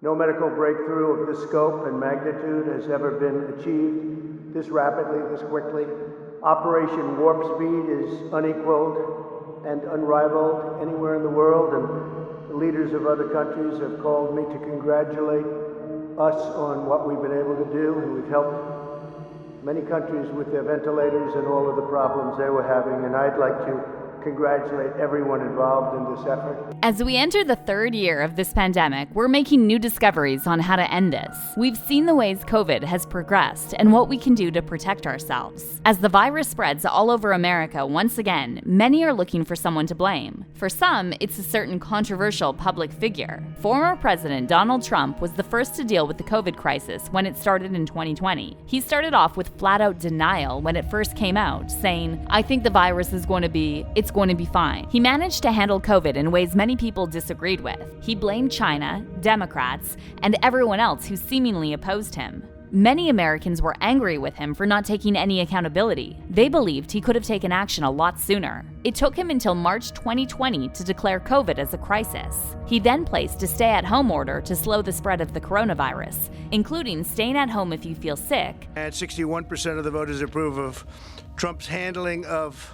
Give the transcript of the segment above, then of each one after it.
No medical breakthrough of this scope and magnitude has ever been achieved this rapidly, this quickly. Operation Warp Speed is unequaled and unrivaled anywhere in the world, and the leaders of other countries have called me to congratulate us on what we've been able to do. We've helped many countries with their ventilators and all of the problems they were having, and I'd like to congratulate everyone involved in this effort. As we enter the third year of this pandemic, we're making new discoveries on how to end this. We've seen the ways COVID has progressed and what we can do to protect ourselves. As the virus spreads all over America once again, many are looking for someone to blame. For some, it's a certain controversial public figure. Former President Donald Trump was the first to deal with the COVID crisis when it started in 2020. He started off with flat-out denial when it first came out, saying, "I think the virus is going to be fine." He managed to handle COVID in ways many people disagreed with. He blamed China, Democrats, and everyone else who seemingly opposed him. Many Americans were angry with him for not taking any accountability. They believed he could have taken action a lot sooner. It took him until March 2020 to declare COVID as a crisis. He then placed a stay-at-home order to slow the spread of the coronavirus, including staying at home if you feel sick. And 61% of the voters approve of Trump's handling of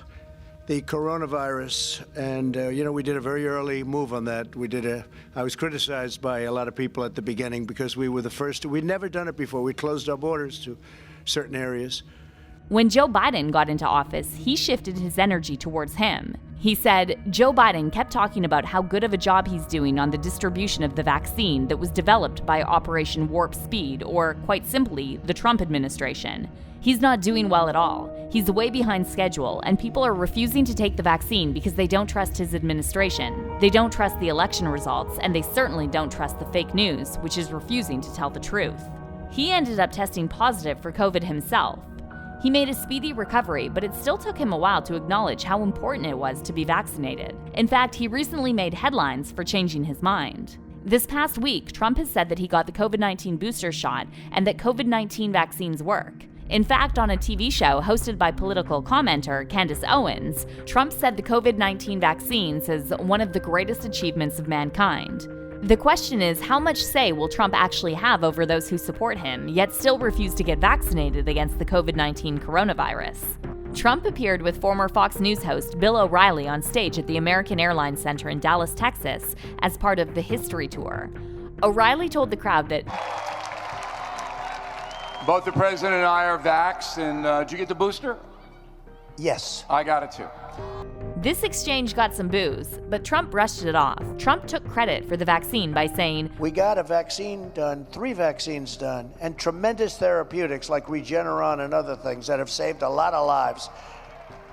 the coronavirus, and we did a very early move on that. I was criticized by a lot of people at the beginning because we were the first. We'd never done it before. We closed our borders to certain areas. When Joe Biden got into office, he shifted his energy towards him. He said Joe Biden kept talking about how good of a job he's doing on the distribution of the vaccine that was developed by Operation Warp Speed, or quite simply, the Trump administration. He's not doing well at all. He's way behind schedule, and people are refusing to take the vaccine because they don't trust his administration. They don't trust the election results, and they certainly don't trust the fake news, which is refusing to tell the truth. He ended up testing positive for COVID himself. He made a speedy recovery, but it still took him a while to acknowledge how important it was to be vaccinated. In fact, he recently made headlines for changing his mind. This past week, Trump has said that he got the COVID-19 booster shot and that COVID-19 vaccines work. In fact, on a TV show hosted by political commentator Candace Owens, Trump said the COVID-19 vaccines is one of the greatest achievements of mankind. The question is, how much say will Trump actually have over those who support him, yet still refuse to get vaccinated against the COVID-19 coronavirus? Trump appeared with former Fox News host Bill O'Reilly on stage at the American Airlines Center in Dallas, Texas, as part of the History Tour. O'Reilly told the crowd that both the president and I are vaxxed, and did you get the booster? Yes. I got it too. This exchange got some boos, but Trump brushed it off. Trump took credit for the vaccine by saying, "We got a vaccine done, 3 vaccines done, and tremendous therapeutics like Regeneron and other things that have saved a lot of lives.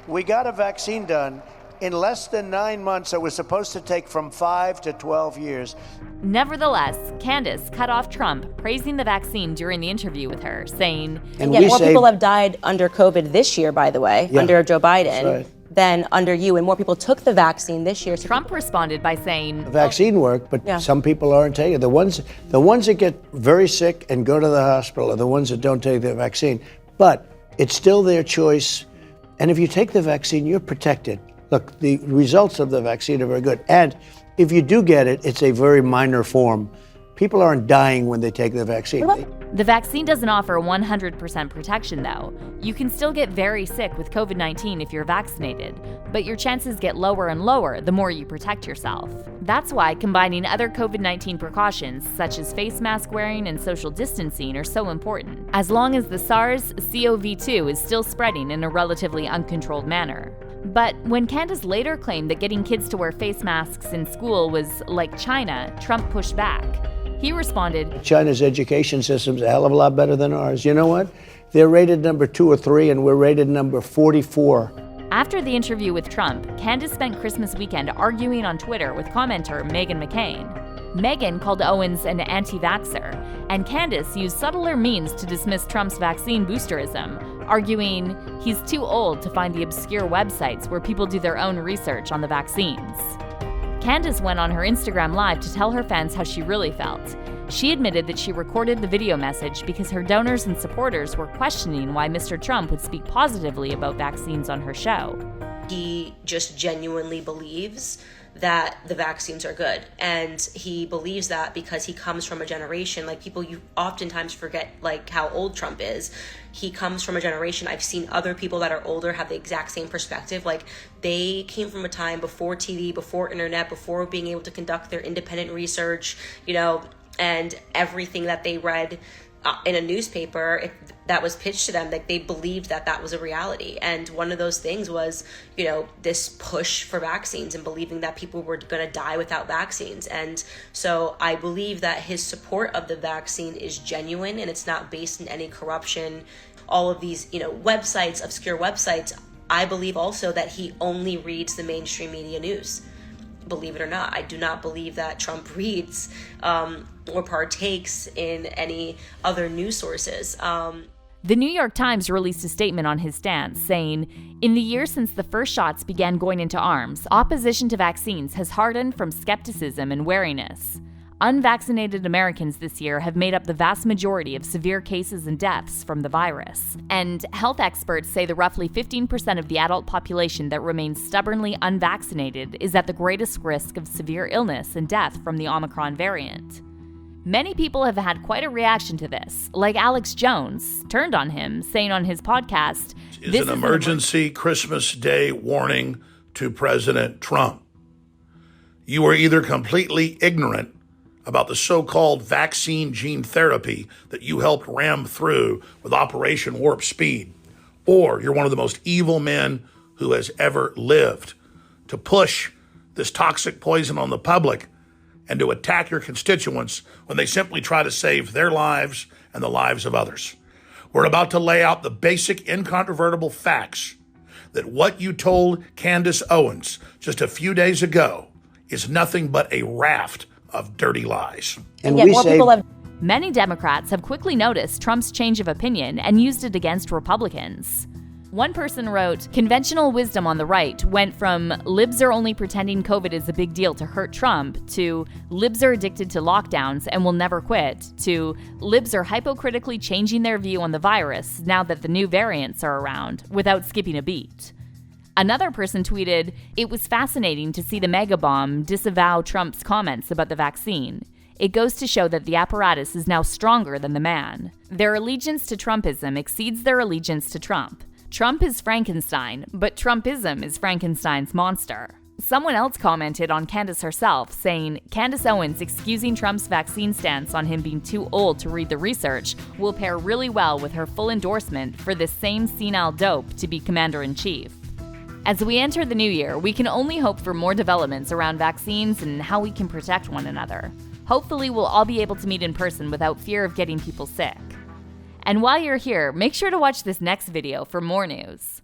We got a vaccine done in less than 9 months that was supposed to take from 5 to 12 years. Nevertheless, Candace cut off Trump, praising the vaccine during the interview with her, saying, And yet more people have died under COVID this year, by the way, under Joe Biden, right, than under you, and more people took the vaccine this year. So Trump responded by saying, The vaccine worked, but some people aren't taking it. The ones that get very sick and go to the hospital are the ones that don't take the vaccine. But it's still their choice. And if you take the vaccine, you're protected. Look, the results of the vaccine are very good. And if you do get it, it's a very minor form. People aren't dying when they take the vaccine. The vaccine doesn't offer 100% protection, though. You can still get very sick with COVID-19 if you're vaccinated, but your chances get lower and lower the more you protect yourself. That's why combining other COVID-19 precautions, such as face mask wearing and social distancing, are so important, as long as the SARS-CoV-2 is still spreading in a relatively uncontrolled manner. But when Candace later claimed that getting kids to wear face masks in school was like China, Trump pushed back. He responded, China's education system's a hell of a lot better than ours. You know what? They're rated number 2 or 3, and we're rated number 44. After the interview with Trump, Candace spent Christmas weekend arguing on Twitter with commenter Meghan McCain. Meghan called Owens an anti-vaxxer, and Candace used subtler means to dismiss Trump's vaccine boosterism, arguing he's too old to find the obscure websites where people do their own research on the vaccines. Candace went on her Instagram Live to tell her fans how she really felt. She admitted that she recorded the video message because her donors and supporters were questioning why Mr. Trump would speak positively about vaccines on her show. He just genuinely believes that the vaccines are good. And he believes that because he comes from a generation, like people, you oftentimes forget like how old Trump is. He comes from a generation, I've seen other people that are older have the exact same perspective. Like they came from a time before TV, before internet, before being able to conduct their independent research, and everything that they read in a newspaper that was pitched to them, like they believed that was a reality. And one of those things was, this push for vaccines and believing that people were going to die without vaccines. And so I believe that his support of the vaccine is genuine and it's not based in any corruption. All of these, websites, obscure websites, I believe also that he only reads the mainstream media news. Believe it or not, I do not believe that Trump reads or partakes in any other news sources. The New York Times released a statement on his stance, saying, "In the years since the first shots began going into arms, opposition to vaccines has hardened from skepticism and wariness. Unvaccinated Americans this year have made up the vast majority of severe cases and deaths from the virus. And health experts say the roughly 15% of the adult population that remains stubbornly unvaccinated is at the greatest risk of severe illness and death from the Omicron variant." Many people have had quite a reaction to this, like Alex Jones turned on him, saying on his podcast, "This is an emergency Christmas Day warning to President Trump. You are either completely ignorant about the so-called vaccine gene therapy that you helped ram through with Operation Warp Speed, or you're one of the most evil men who has ever lived to push this toxic poison on the public and to attack your constituents when they simply try to save their lives and the lives of others. We're about to lay out the basic, incontrovertible facts that what you told Candace Owens just a few days ago is nothing but a raft of dirty lies." And yet more people have. Many Democrats have quickly noticed Trump's change of opinion and used it against Republicans. One person wrote, "Conventional wisdom on the right went from libs are only pretending COVID is a big deal to hurt Trump to libs are addicted to lockdowns and will never quit to libs are hypocritically changing their view on the virus now that the new variants are around without skipping a beat." Another person tweeted, "It was fascinating to see the mega bomb disavow Trump's comments about the vaccine. It goes to show that the apparatus is now stronger than the man. Their allegiance to Trumpism exceeds their allegiance to Trump. Trump is Frankenstein, but Trumpism is Frankenstein's monster." Someone else commented on Candace herself, saying, "Candace Owens excusing Trump's vaccine stance on him being too old to read the research will pair really well with her full endorsement for this same senile dope to be commander-in-chief." As we enter the new year, we can only hope for more developments around vaccines and how we can protect one another. Hopefully, we'll all be able to meet in person without fear of getting people sick. And while you're here, make sure to watch this next video for more news.